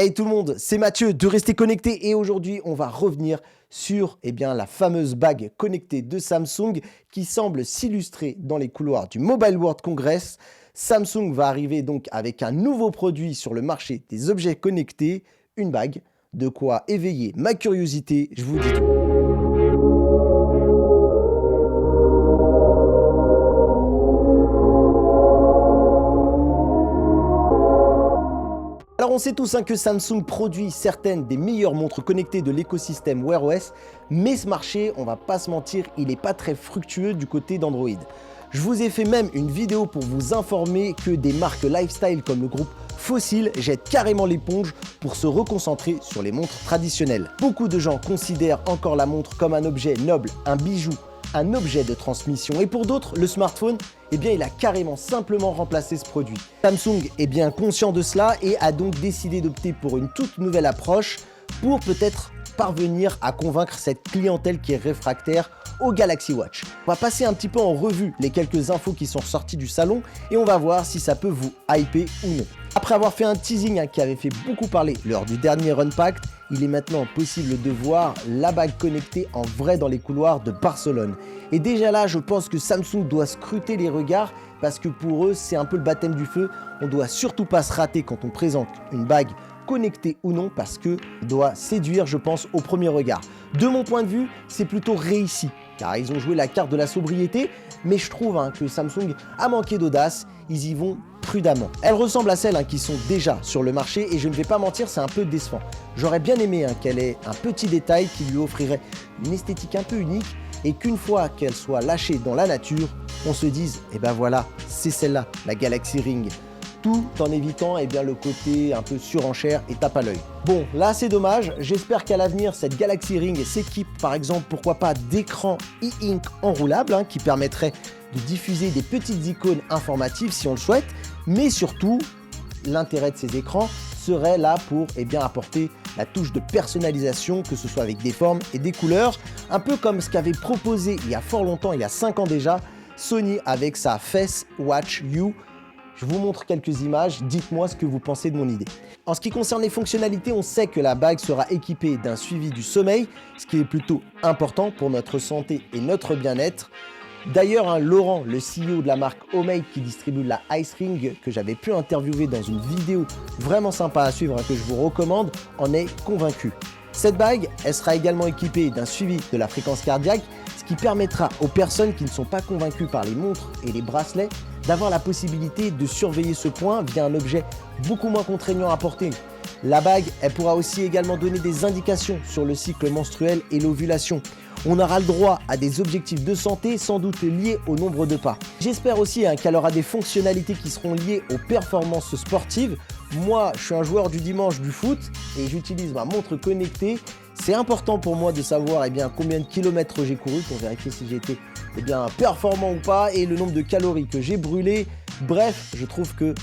Hey tout le monde, c'est Mathieu de Rester Connecté et aujourd'hui on va revenir sur la fameuse bague connectée de Samsung qui semble s'illustrer dans les couloirs du Mobile World Congress. Samsung va arriver donc avec un nouveau produit sur le marché des objets connectés, une bague, de quoi éveiller ma curiosité, je vous dis tout. Alors on sait tous que Samsung produit certaines des meilleures montres connectées de l'écosystème Wear OS, mais ce marché, on va pas se mentir, il n'est pas très fructueux du côté d'Android. Je vous ai fait même une vidéo pour vous informer que des marques lifestyle comme le groupe Fossil jettent carrément l'éponge pour se reconcentrer sur les montres traditionnelles. Beaucoup de gens considèrent encore la montre comme un objet noble, un bijou, un objet de transmission. Et pour d'autres, le smartphone, il a carrément simplement remplacé ce produit. Samsung est bien conscient de cela et a donc décidé d'opter pour une toute nouvelle approche pour peut-être parvenir à convaincre cette clientèle qui est réfractaire au Galaxy Watch. On va passer un petit peu en revue les quelques infos qui sont sorties du salon et on va voir si ça peut vous hyper ou non. Après avoir fait un teasing qui avait fait beaucoup parler lors du dernier Unpacked, il est maintenant possible de voir la bague connectée en vrai dans les couloirs de Barcelone. Et déjà là, je pense que Samsung doit scruter les regards parce que pour eux, c'est un peu le baptême du feu. On doit surtout pas se rater quand on présente une bague connectée ou non parce que doit séduire, je pense, au premier regard. De mon point de vue, c'est plutôt réussi car ils ont joué la carte de la sobriété, mais je trouve que Samsung a manqué d'audace, ils y vont prudemment. Elles ressemblent à celles qui sont déjà sur le marché et je ne vais pas mentir, c'est un peu décevant. J'aurais bien aimé qu'elle ait un petit détail qui lui offrirait une esthétique un peu unique et qu'une fois qu'elle soit lâchée dans la nature, on se dise, voilà, c'est celle-là, la Galaxy Ring. Tout en évitant le côté un peu surenchère et tape à l'œil. Bon, là c'est dommage, j'espère qu'à l'avenir cette Galaxy Ring s'équipe par exemple, pourquoi pas, d'écran e-ink enroulable qui permettrait de diffuser des petites icônes informatives si on le souhaite, mais surtout, l'intérêt de ces écrans serait là pour apporter la touche de personnalisation, que ce soit avec des formes et des couleurs, un peu comme ce qu'avait proposé il y a fort longtemps, il y a 5 ans déjà, Sony avec sa Face Watch U. Je vous montre quelques images, dites-moi ce que vous pensez de mon idée. En ce qui concerne les fonctionnalités, on sait que la bague sera équipée d'un suivi du sommeil, ce qui est plutôt important pour notre santé et notre bien-être. D'ailleurs, Laurent, le CEO de la marque Homemade qui distribue la Ice Ring, que j'avais pu interviewer dans une vidéo vraiment sympa à suivre, que je vous recommande, en est convaincu. Cette bague, elle sera également équipée d'un suivi de la fréquence cardiaque, ce qui permettra aux personnes qui ne sont pas convaincues par les montres et les bracelets d'avoir la possibilité de surveiller ce point via un objet beaucoup moins contraignant à porter. La bague, elle pourra aussi également donner des indications sur le cycle menstruel et l'ovulation. On aura le droit à des objectifs de santé sans doute liés au nombre de pas. J'espère aussi qu'elle aura des fonctionnalités qui seront liées aux performances sportives. Moi, je suis un joueur du dimanche du foot et j'utilise ma montre connectée. C'est important pour moi de savoir combien de kilomètres j'ai couru pour vérifier si j'ai été performant ou pas et le nombre de calories que j'ai brûlées. Bref, je trouve que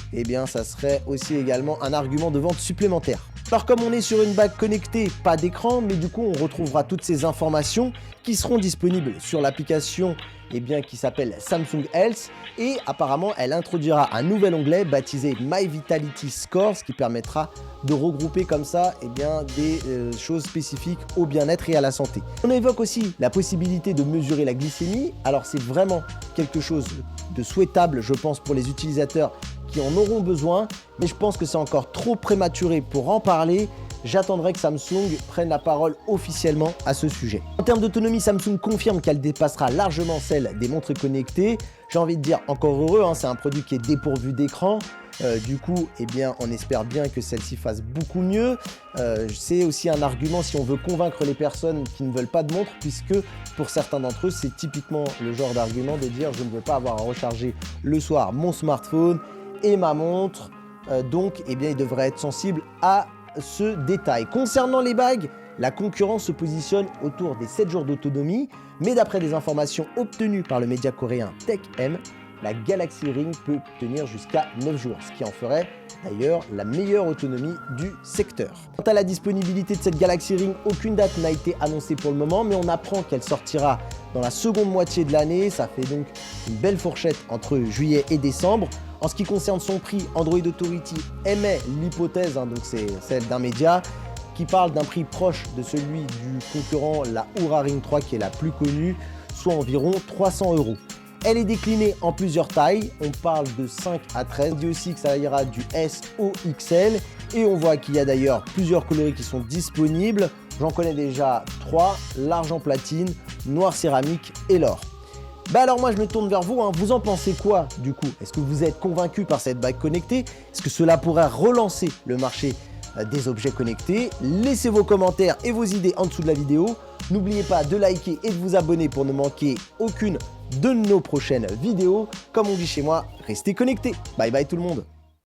ça serait aussi également un argument de vente supplémentaire. Alors comme on est sur une bague connectée, pas d'écran, mais du coup on retrouvera toutes ces informations qui seront disponibles sur l'application qui s'appelle Samsung Health et apparemment elle introduira un nouvel onglet baptisé My Vitality Score, ce qui permettra de regrouper comme ça des choses spécifiques au bien-être et à la santé. On évoque aussi la possibilité de mesurer la glycémie, alors c'est vraiment quelque chose de souhaitable je pense pour les utilisateurs qui en auront besoin, mais je pense que c'est encore trop prématuré pour en parler. J'attendrai que Samsung prenne la parole officiellement à ce sujet. En termes d'autonomie, Samsung confirme qu'elle dépassera largement celle des montres connectées. J'ai envie de dire encore heureux, c'est un produit qui est dépourvu d'écran. Du coup, on espère bien que celle-ci fasse beaucoup mieux. C'est aussi un argument si on veut convaincre les personnes qui ne veulent pas de montre, puisque pour certains d'entre eux, c'est typiquement le genre d'argument de dire je ne veux pas avoir à recharger le soir mon smartphone et ma montre. Donc, il devrait être sensible à ce détail. Concernant les bagues, la concurrence se positionne autour des 7 jours d'autonomie, mais d'après des informations obtenues par le média coréen TechM, la Galaxy Ring peut tenir jusqu'à 9 jours, ce qui en ferait d'ailleurs la meilleure autonomie du secteur. Quant à la disponibilité de cette Galaxy Ring, aucune date n'a été annoncée pour le moment, mais on apprend qu'elle sortira dans la seconde moitié de l'année. Ça fait donc une belle fourchette entre juillet et décembre. En ce qui concerne son prix, Android Authority émet l'hypothèse, donc c'est celle d'un média, qui parle d'un prix proche de celui du concurrent, la Oura Ring 3 qui est la plus connue, soit environ 300 €. Elle est déclinée en plusieurs tailles, on parle de 5 à 13, on dit aussi que ça ira du S au XL, et on voit qu'il y a d'ailleurs plusieurs coloris qui sont disponibles. J'en connais déjà 3, l'argent platine, noir céramique et l'or. Bah alors moi je me tourne vers vous, vous en pensez quoi du coup? Est-ce que vous êtes convaincu par cette bague connectée? Est-ce que cela pourrait relancer le marché des objets connectés? Laissez vos commentaires et vos idées en dessous de la vidéo. N'oubliez pas de liker et de vous abonner pour ne manquer aucune de nos prochaines vidéos. Comme on dit chez moi, restez connectés. Bye bye tout le monde.